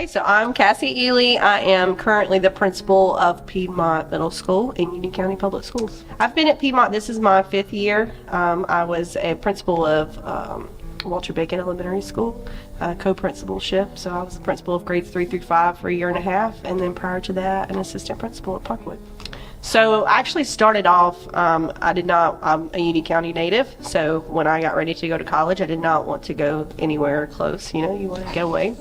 Hi, so I'm Cassie Eley. I am currently the principal of Piedmont Middle School in Union County Public Schools. I've been at Piedmont, this is my 5th year. I was a principal of Walter Bacon Elementary School, co-principalship. So I was the principal of grades 3 through 5 for a year and a half, and then prior to that, an assistant principal at Parkwood. So I actually started off, I'm a Union County native, so when I got ready to go to college, I did not want to go anywhere close, you want to get away.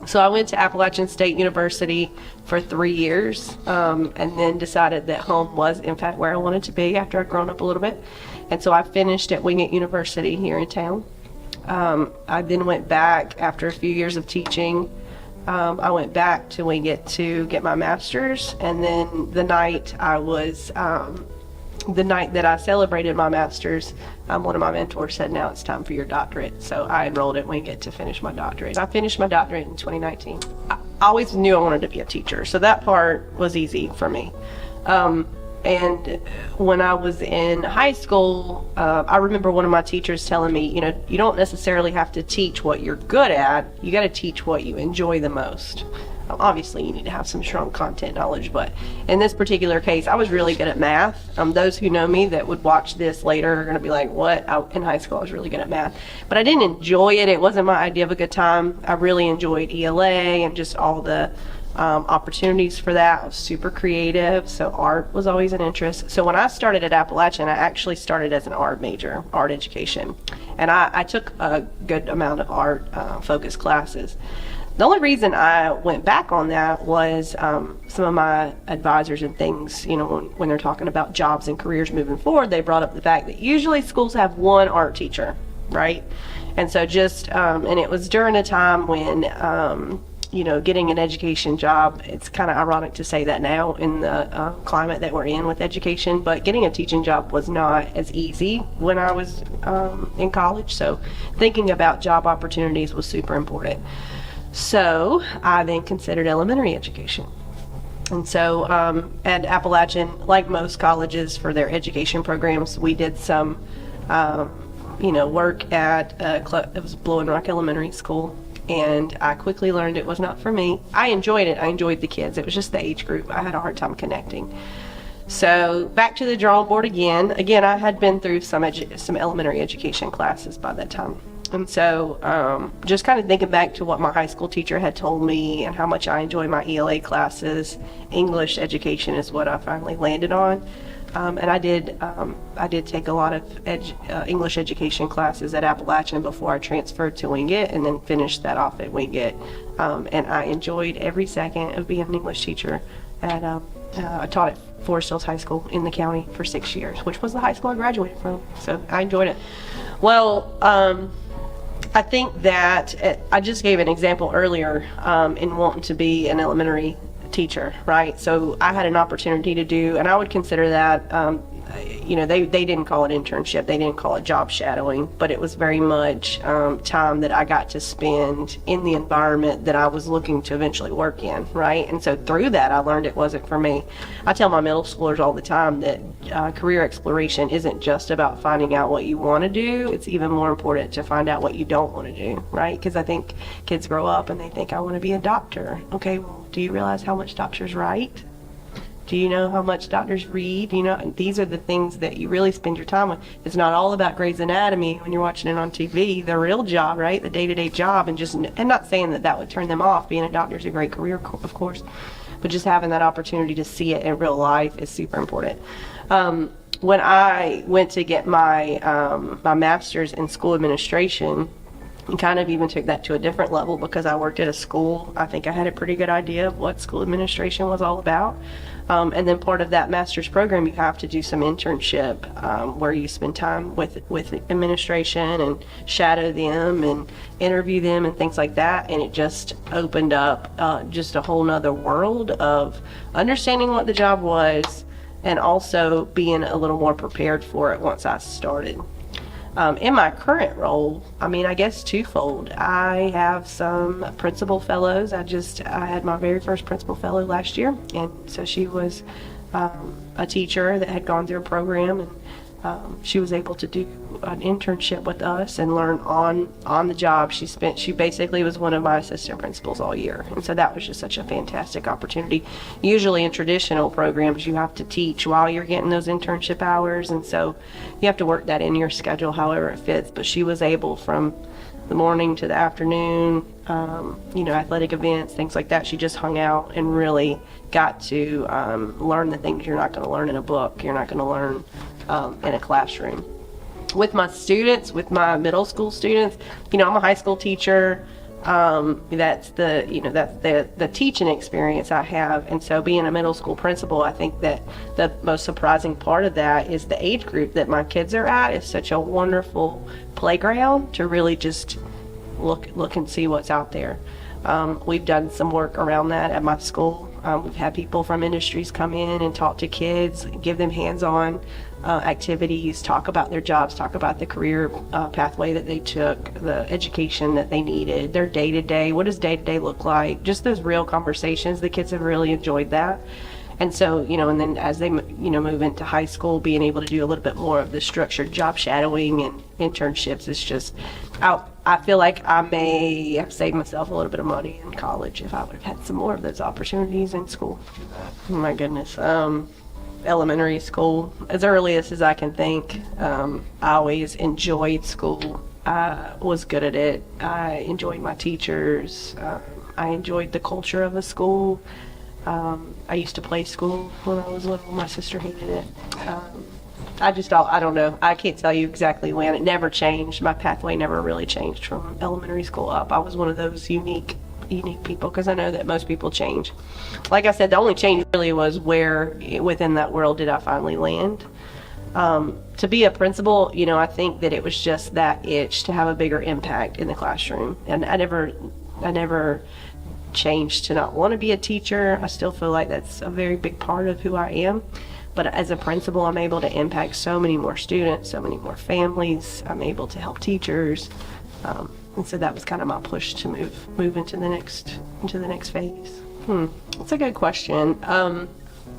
So I went to Appalachian State University for 3 years, and then decided that home was, in fact, where I wanted to be after I'd grown up a little bit. And so I finished at Wingate University here in town. I then went back after a few years of teaching. I went back to Wingate to get my master's, and then the night that I celebrated my master's, one of my mentors said, "Now it's time for your doctorate." So I enrolled at Wingate to finish my doctorate. I finished my doctorate in 2019. I always knew I wanted to be a teacher, so that part was easy for me. And when I was in high school, I remember one of my teachers telling me, you don't necessarily have to teach what you're good at, you got to teach what you enjoy the most. Obviously, you need to have some strong content knowledge, but in this particular case, I was really good at math. Those who know me that would watch this later are going to be like, what? In high school, I was really good at math. But I didn't enjoy it. It wasn't my idea of a good time. I really enjoyed ELA and just all the opportunities for that. I was super creative, so art was always an interest. So when I started at Appalachian, I actually started as an art major, art education. And I took a good amount of art focused classes. The only reason I went back on that was some of my advisors and things, when they're talking about jobs and careers moving forward, they brought up the fact that usually schools have one art teacher, right? And so and it was during a time when, getting an education job, it's kind of ironic to say that now in the climate that we're in with education, but getting a teaching job was not as easy when I was in college. So thinking about job opportunities was super important. So I then considered elementary education. And so at Appalachian, like most colleges for their education programs, we did some, work at it was Blue and Rock Elementary School. And I quickly learned it was not for me. I enjoyed it. I enjoyed the kids. It was just the age group. I had a hard time connecting. So back to the drawing board again. Again, I had been through some elementary education classes by that time. And so just kind of thinking back to what my high school teacher had told me and how much I enjoy my ELA classes, English education is what I finally landed on. And I did take a lot of English education classes at Appalachian before I transferred to Wingate, and then finished that off at Wingate. And I enjoyed every second of being an English teacher. And I taught at Forest Hills High School in the county for 6 years, which was the high school I graduated from. So I enjoyed it. Well, I think that I just gave an example earlier in wanting to be an elementary teacher, right? So I had an opportunity to do, and I would consider that, they didn't call it internship, they didn't call it job shadowing, but it was very much time that I got to spend in the environment that I was looking to eventually work in, right? And so through that, I learned it wasn't for me. I tell my middle schoolers all the time that career exploration isn't just about finding out what you want to do, it's even more important to find out what you don't want to do, right? Because I think kids grow up and they think, I want to be a doctor. Okay, well, do you realize how much doctors write? Do you know how much doctors read? And these are the things that you really spend your time with. It's not all about Grey's Anatomy when you're watching it on TV. The real job, right? The day-to-day job, and not saying that would turn them off. Being a doctor is a great career, of course, but just having that opportunity to see it in real life is super important. When I went to get my my master's in school administration, and kind of even took that to a different level because I worked at a school. I think I had a pretty good idea of what school administration was all about. And then part of that master's program, you have to do some internship where you spend time with administration and shadow them and interview them and things like that. And it just opened up just a whole nother world of understanding what the job was and also being a little more prepared for it once I started. In my current role, I guess twofold. I have some principal fellows. I had my very first principal fellow last year, and so she was a teacher that had gone through a program, and She was able to do an internship with us and learn on the job. She basically was one of my assistant principals all year, and so that was just such a fantastic opportunity. Usually in traditional programs you have to teach while you're getting those internship hours, and so you have to work that in your schedule however it fits, but she was able from the morning to the afternoon, athletic events, things like that. She just hung out and really got to learn the things you're not going to learn in a book, you're not going to learn in a classroom. With my students, with my middle school students, I'm a high school teacher. That's the teaching experience I have, and so being a middle school principal, I think that the most surprising part of that is the age group that my kids are at is such a wonderful playground to really just look and see what's out there. We've done some work around that at my school. We've had people from industries come in and talk to kids, give them hands-on activities, talk about their jobs, talk about the career pathway that they took, the education that they needed, their day-to-day, what does day-to-day look like, just those real conversations. The kids have really enjoyed that. And so, and then as they, move into high school, being able to do a little bit more of the structured job shadowing and internships is just, I feel like I may have saved myself a little bit of money in college if I would have had some more of those opportunities in school. Oh my goodness. Elementary school, as earliest as I can think. I always enjoyed school. I was good at it. I enjoyed my teachers. I enjoyed the culture of the school. I used to play school when I was little. My sister hated it. I don't know. I can't tell you exactly when. It never changed. My pathway never really changed from elementary school up. I was one of those unique people, because I know that most people change. Like I said, the only change really was where within that world did I finally land. To be a principal, I think that it was just that itch to have a bigger impact in the classroom. And I never changed to not want to be a teacher. I still feel like that's a very big part of who I am. But as a principal, I'm able to impact so many more students, so many more families. I'm able to help teachers. And so that was kind of my push to move into the next phase. That's a good question.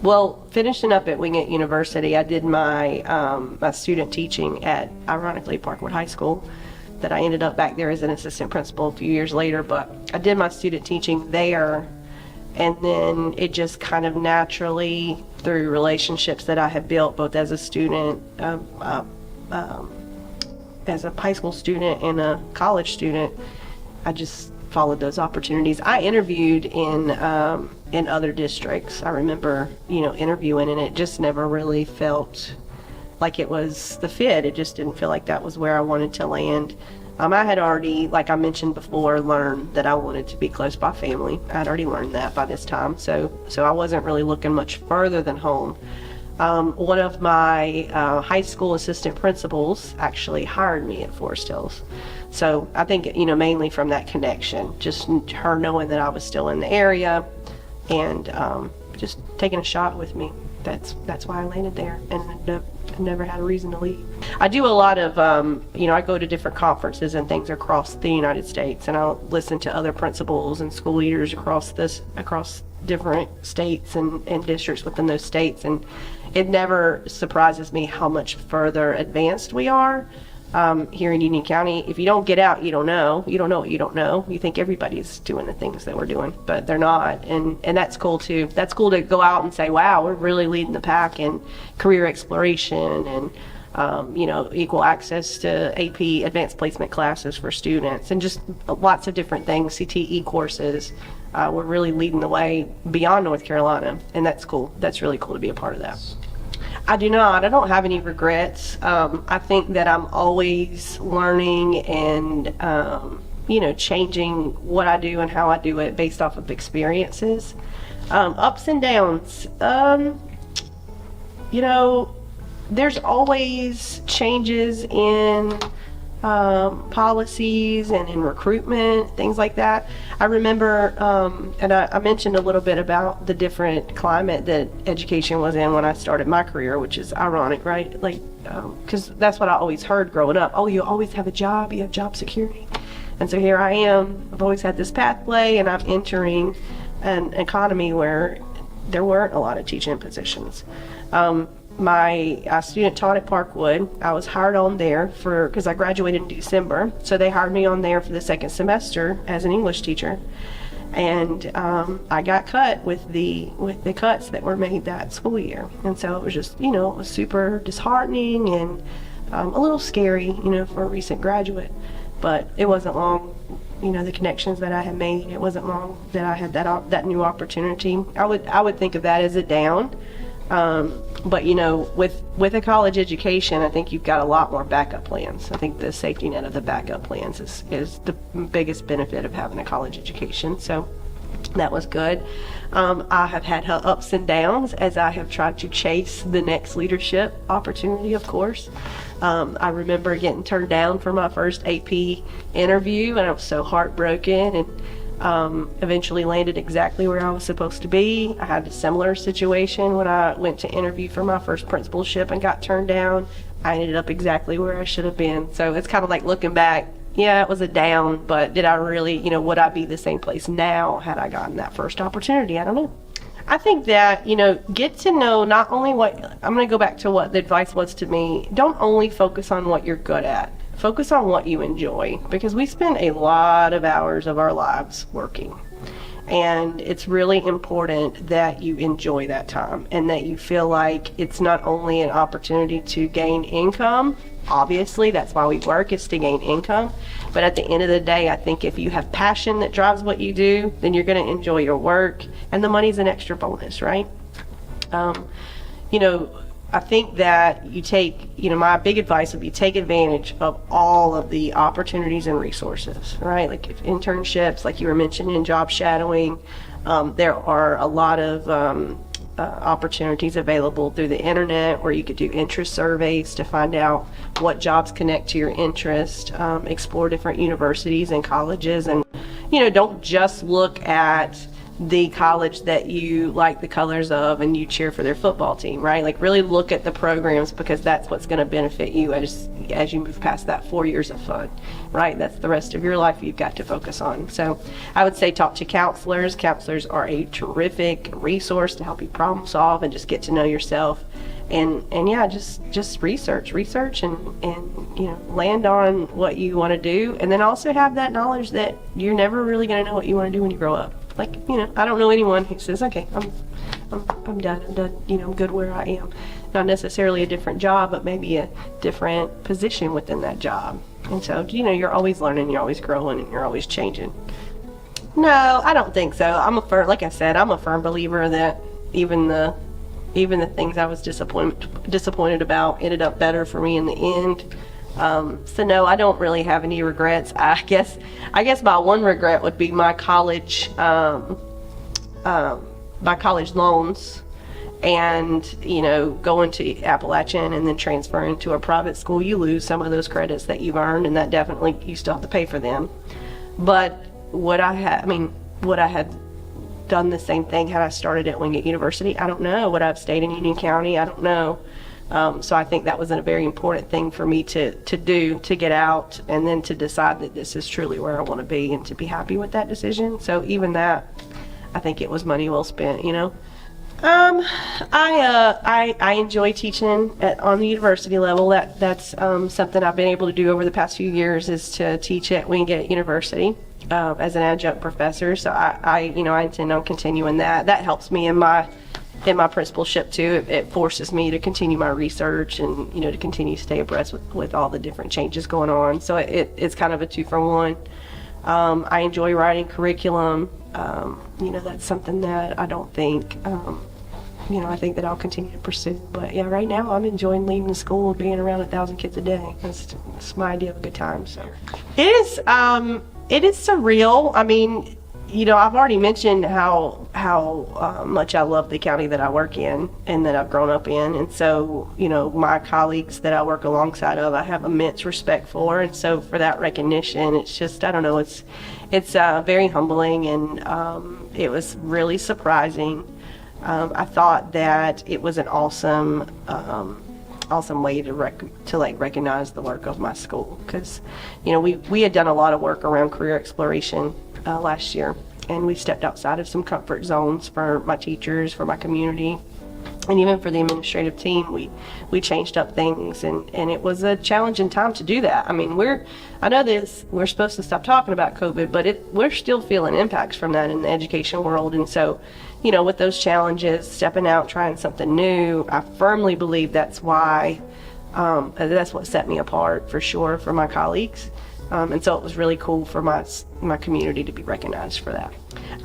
Well, finishing up at Wingate University, I did my student teaching at, ironically, Parkwood High School. That I ended up back there as an assistant principal a few years later. But I did my student teaching there, and then it just kind of naturally, through relationships that I had built both as a student, as a high school student and a college student, I just followed those opportunities. I interviewed in other districts. I remember, interviewing, and it just never really felt like it was the fit. It just didn't feel like that was where I wanted to land. I had already, like I mentioned before, learned that I wanted to be close by family. I had already learned that by this time, so I wasn't really looking much further than home. One of my high school assistant principals actually hired me at Forest Hills. So I think, mainly from that connection, just her knowing that I was still in the area and just taking a shot with me. That's why I landed there, and I've never had a reason to leave. I do a lot of, I go to different conferences and things across the United States, and I'll listen to other principals and school leaders across different states and districts within those states, and it never surprises me how much further advanced we are here in Union County. If you don't get out, you don't know. You don't know what you don't know. You think everybody's doing the things that we're doing, but they're not. And that's cool too. That's cool to go out and say, wow, we're really leading the pack in career exploration and equal access to AP advanced placement classes for students and just lots of different things, CTE courses. We're really leading the way beyond North Carolina, and that's cool. That's really cool to be a part of that. I do not. I don't have any regrets. I think that I'm always learning and, changing what I do and how I do it based off of experiences. Ups and downs. There's always changes in policies and in recruitment, things like that. I remember, and I mentioned a little bit about the different climate that education was in when I started my career, which is ironic, right? Like, because that's what I always heard growing up. Oh, you always have a job, you have job security. And so here I am, I've always had this pathway, and I'm entering an economy where there weren't a lot of teaching positions. my student taught at Parkwood. I was hired on there because I graduated in December, so they hired me on there for the second semester as an English teacher. And I got cut with the cuts that were made that school year, and so it was just, it was super disheartening and a little scary, for a recent graduate. But it wasn't long, the connections that I had made. It wasn't long that I had that new opportunity. I would think of that as a down. But with a college education, I think you've got a lot more backup plans. I think the safety net of the backup plans is the biggest benefit of having a college education. So that was good. I have had ups and downs as I have tried to chase the next leadership opportunity, of course. I remember getting turned down for my first AP interview, and I was so heartbroken, and eventually landed exactly where I was supposed to be. I had a similar situation when I went to interview for my first principalship and got turned down. I ended up exactly where I should have been. So it's kind of like looking back, yeah, it was a down, but did I really, would I be the same place now had I gotten that first opportunity? I don't know. I think that, get to know not only I'm going to go back to what the advice was to me. Don't only focus on what you're good at. Focus on what you enjoy, because we spend a lot of hours of our lives working. And it's really important that you enjoy that time and that you feel like it's not only an opportunity to gain income. Obviously, that's why we work, is to gain income. But at the end of the day, I think if you have passion that drives what you do, then you're going to enjoy your work, and the money's an extra bonus, right? I think that you take, my big advice would be take advantage of all of the opportunities and resources, right? Like internships, like you were mentioning, job shadowing. There are a lot of opportunities available through the internet where you could do interest surveys to find out what jobs connect to your interest, explore different universities and colleges, and, don't just look at the college that you like the colors of and you cheer for their football team, right? Like really look at the programs, because that's what's going to benefit you as you move past that 4 years of fun, right? That's the rest of your life you've got to focus on. So I would say talk to counselors. Counselors are a terrific resource to help you problem solve and just get to know yourself. And yeah, just research and land on what you want to do, and then also have that knowledge that you're never really going to know what you want to do when you grow up. Like, I don't know anyone who says, okay, I'm done, I'm good where I am. Not necessarily a different job, but maybe a different position within that job. And so, you're always learning, you're always growing, and you're always changing. No, I don't think so. Like I said, I'm a firm believer that even the things I was disappointed about ended up better for me in the end. So no, I don't really have any regrets. I guess my one regret would be my college loans, and going to Appalachian and then transferring to a private school. You lose some of those credits that you've earned, and that definitely, you still have to pay for them. But would I have done the same thing had I started at Wingate University? I don't know. Would I have stayed in Union County? I don't know. So I think that was a very important thing for me to do, to get out and then to decide that this is truly where I want to be, and to be happy with that decision. So even that, I think it was money well spent, I enjoy teaching on the university level. That's something I've been able to do over the past few years, is to teach at Wingate University as an adjunct professor. So I intend on continuing that. That helps me in my principalship too. It forces me to continue my research and to continue to stay abreast with all the different changes going on. So it's kind of a 2-for-1. I enjoy writing curriculum. That's something that I don't think I think that I'll continue to pursue. But yeah, right now I'm enjoying leaving the school and being around 1,000 kids a day. That's my idea of a good time. So it is surreal. I mean, I've already mentioned how much I love the county that I work in and that I've grown up in. And so, my colleagues that I work alongside of, I have immense respect for. And so for that recognition, it's just, I don't know, it's very humbling, and it was really surprising. I thought that it was an awesome way to recognize the work of my school, because we had done a lot of work around career exploration last year, and we stepped outside of some comfort zones for my teachers, for my community, And even for the administrative team, we changed up things, and it was a challenging time to do that. I mean, I know this, we're supposed to stop talking about COVID, but we're still feeling impacts from that in the education world. And so, you know, with those challenges, stepping out, trying something new, I firmly believe that's why, that's what set me apart for sure from my colleagues. And so it was really cool for my community to be recognized for that.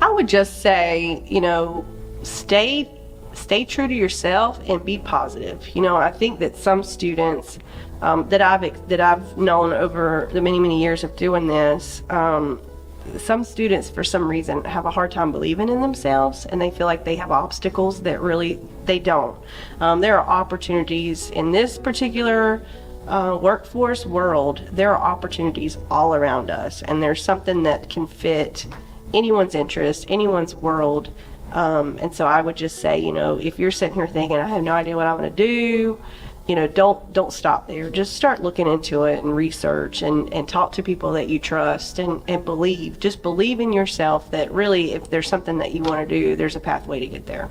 I would just say, you know, stay true to yourself and be positive. You know, I think that some students that I've known over the many years of doing this, some students for some reason have a hard time believing in themselves, and they feel like they have obstacles that really they don't. There are opportunities in this particular workforce world. There are opportunities all around us, and there's something that can fit anyone's interest, anyone's world. And so I would just say, you know, if you're sitting here thinking, I have no idea what I'm going to do, you know, don't stop there. Just start looking into it and research and talk to people that you trust and believe. Just believe in yourself that really if there's something that you want to do, there's a pathway to get there.